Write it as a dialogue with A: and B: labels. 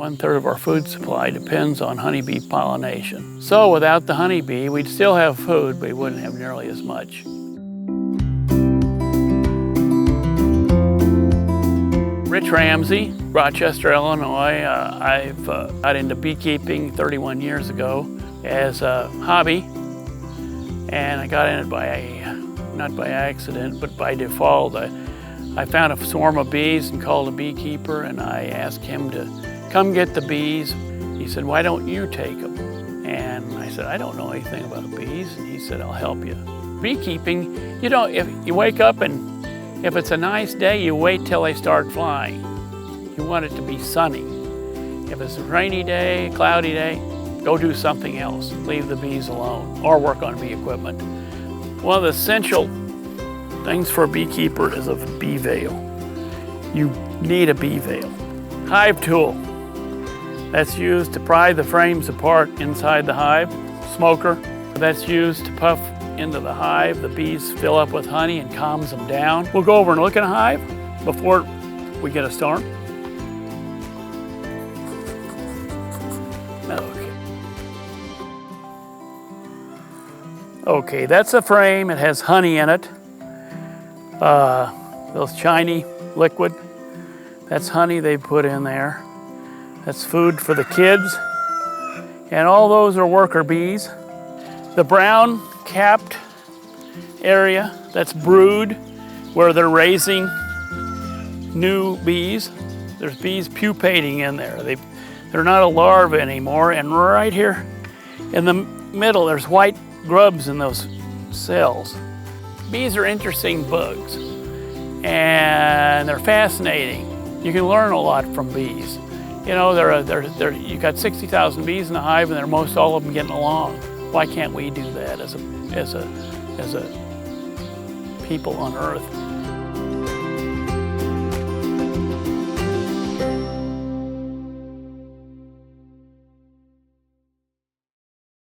A: 1/3 of our food supply depends on honeybee pollination. So without the honeybee, we'd still have food, but we wouldn't have nearly as much. Rich Ramsey, Rochester, Illinois. I've got into beekeeping 31 years ago as a hobby, and I got in it not by accident, but by default. I found a swarm of bees and called a beekeeper, and I asked him to come get the bees. He said, "Why don't you take them?" And I said, "I don't know anything about bees." And he said, "I'll help you." Beekeeping, if you wake up and if it's a nice day, you wait till they start flying. You want it to be sunny. If it's a rainy day, cloudy day, go do something else. Leave the bees alone or work on bee equipment. One of the essential things for a beekeeper is a bee veil. You need a bee veil. Hive tool. That's used to pry the frames apart inside the hive. Smoker. That's used to puff into the hive. The bees fill up with honey and calms them down. We'll go over and look at a hive before we get a storm. Okay, that's a frame. It has honey in it. Those shiny liquid, that's honey they put in there. That's food for the kids. And all those are worker bees. The brown capped area, that's brood, where they're raising new bees. There's bees pupating in there. They're not a larva anymore. And right here in the middle, there's white grubs in those cells. Bees are interesting bugs, and they're fascinating. You can learn a lot from bees. You know, you got 60,000 bees in the hive, and they're most all of them getting along. Why can't we do that as a people on Earth?